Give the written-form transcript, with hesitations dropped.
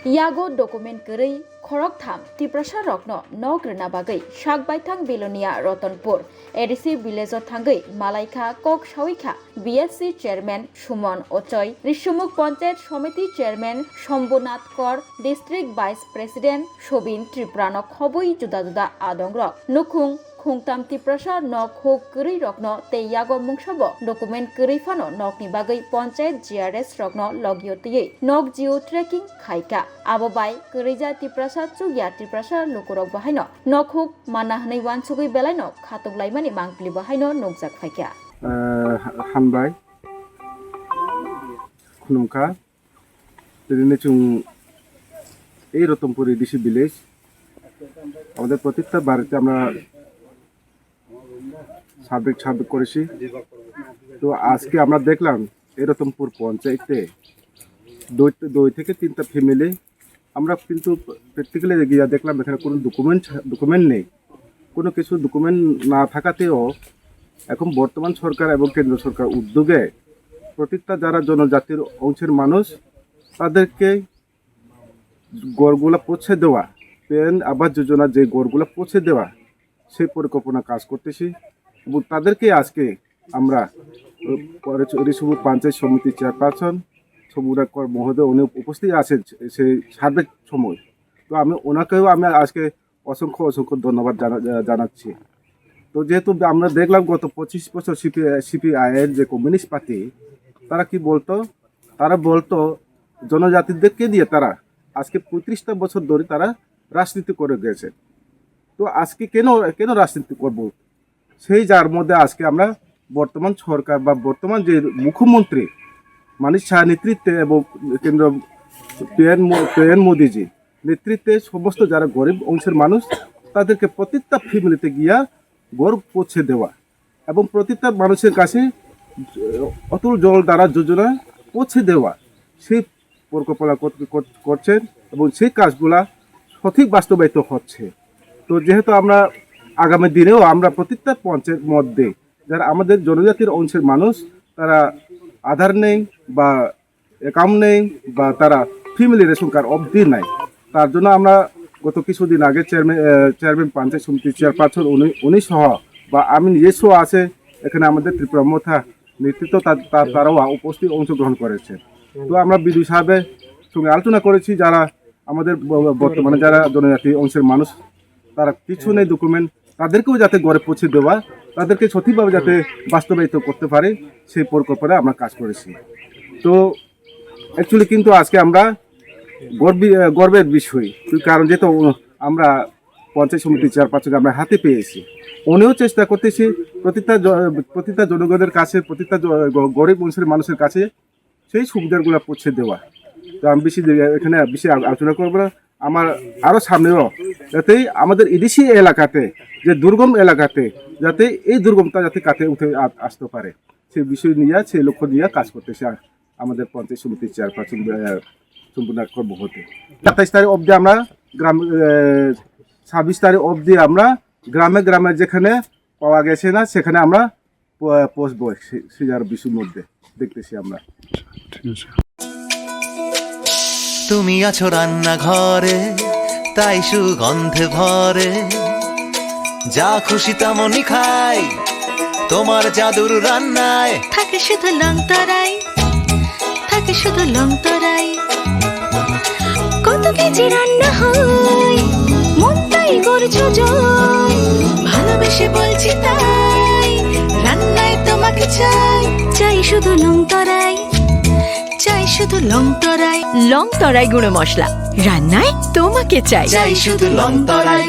Yago document keri khorok tham tiprasa rokno nok rena bagai shak baithang bilonia Rotonpur ADC village thangai Malaikha Kok Shawikha BSC chairman Sumon Ochoy Rishumuk Panchayat Somiti chairman Shambhunath Kor district vice president Shobin Tripranok khoboi juda juda adongrok nukhung khungtam tiprasa nok hok keri rokno te yago mungsabo document keri fano nok ni bagai panchayat GRS rokno logyotiye nok geo tracking khaika abobai kerija tiprasa chugya tiprasa lukurok bahaino nok hok mana hanai wansugui belaino khatok laimani mangpli bahaino nokjak phaika হানবাই খুনুমখা তেরিনে চুং এই Ratanpur ADC village আমাদের প্রত্যেকটা বাড়িতে আমরা সাবেক করেছি। তো আজকে আমরা দেখলাম এই রতনপুর পঞ্চায়েতে দুই থেকে তিনটা ফ্যামিলি আমরা কিন্তু প্র্যাকটিক্যালি গিয়ে দেখলাম এখানে কোনো ডকুমেন্ট নেই। কোনো কিছু ডকুমেন্ট না থাকাতেও এখন বর্তমান সরকার এবং কেন্দ্র সরকার উদ্যোগে প্রত্যেকটা যারা জনজাতির অংশের মানুষ তাদেরকে গড়গুলা পৌঁছে দেওয়া, পেন আবাস যোজনা যে গড়গুলা পৌঁছে দেওয়া সেই পরিকল্পনা কাজ করতেছি এবং তাদেরকে আজকে আমরা ঋষিমুখ পঞ্চায়েত সমিতি চেয়ারপারসন শম্ভুনাথ কর মহোদয় উনি উপস্থিত আছেন সেই সার্বিক সময়। তো আমি ওনাকেও আমি আজকে অসংখ্য ধন্যবাদ জানাচ্ছি। তো যেহেতু আমরা দেখলাম গত 25 বছর সিপিআইয়ের যে কমিউনিস্ট পার্টি তারা কি বলতো, তারা বলতো জনজাতিদেরকে দিয়ে তারা আজকে 35টা বছর ধরে তারা রাজনীতি করে গেছে। তো আজকে কেন রাজনীতি করব, সেই যার মধ্যে আজকে আমরা বর্তমান সরকার বা বর্তমান যে মুখ্যমন্ত্রী মানিক শাহ নেতৃত্বে এবং কেন্দ্র পিএম মোদিজি নেতৃত্বে সমস্ত যারা গরিব অংশের মানুষ তাদেরকে প্রত্যেকটা ফ্যামিলিতে গিয়া গড় পৌঁছে দেওয়া এবং প্রত্যেকটা মানুষের কাছে অতুল জল দ্বারা যোজনা পৌঁছে দেওয়া সেই পরিকল্পনা করছেন এবং সেই কাজগুলা সঠিক বাস্তবায়িত হচ্ছে। তো যেহেতু আমরা আগামী দিনেও আমরা প্রত্যেকটা পঞ্চায়েত মধ্যে যারা আমাদের জনজাতির অংশের মানুষ তারা আধার নেই বা অ্যাকাউন্ট নেই বা তারা ফ্যামিলি রেশন কার্ড অবধি নাই, তার জন্য আমরা গত কিছুদিন আগে চেয়ারম্যান পঞ্চায়েত সমিতির চেয়ারপারসন উনি সহ বা আমি নিজস্ব আছে এখানে আমাদের ত্রিপুরা মথা নেতৃত্ব তারাও উপস্থিত অংশগ্রহণ করেছে। তো আমরা বিডিও সাহেবের সঙ্গে আলোচনা করেছি যারা আমাদের বর্তমানে যারা জনজাতি অংশের মানুষ তারা কিছু নেই ডকুমেন্ট, তাদেরকেও যাতে ঘরে পৌঁছে দেওয়া, তাদেরকে সঠিকভাবে যাতে বাস্তবায়িত করতে পারে সেই পরিকল্পনায় আমরা কাজ করেছি। তো অ্যাকচুয়ালি কিন্তু আজকে আমরা গর্বের বিষয়, কারণ যেহেতু আমরা পঞ্চায়েত সমিতির চেয়ারপারসনকে আমরা হাতে পেয়েছি, উনিও চেষ্টা করতেছি প্রতিটা জনগণের কাছে প্রতিটা গরিব অংশের মানুষের কাছে সেই সুবিধাগুলো পৌঁছে দেওয়া। তো আমি এখানে বেশি আলোচনা করবো না, আমার আরও সামনেও যাতে আমাদের ইডিসি এলাকাতে যে দুর্গম এলাকাতে যাতে এই দুর্গমটা যাতে কাটে উঠে আসতে পারে সেই বিষয় নিয়ে সেই লক্ষ্য নিয়ে কাজ করতেছে আমাদের পঞ্চায়েত সমিতির চেয়ারপারসন শম্ভুনাথ কর মহোদয়। 27 তারিখ অবধি আমরা 26 তারিখ অবধি আমরা গ্রামে যেখানে পাওয়া গেছে না সেখানে আমরা পৌঁছবো সেই বিষয়ের মধ্যে দেখতেছি আমরা। তুমি আছো রান্নাঘরে তাই সুগন্ধে ভরে, যা খুশি তেমনই খাই তোমার জাদুর রান্নায় থাকে শুধু লংতরাই, থাকে শুধু লংতরাই। কত কেজি রান্না হয় মনটাই করছো জয়, ভালোবেসে বলছি তাই রান্নায় তোমাকে চাই, চাই শুধু লংতরাই, চাই শুধু লংতরাই। লংতরাই গুঁড়ো মশলা রান্নায় তোমাকে চাই, চাই শুধু লংতরাই।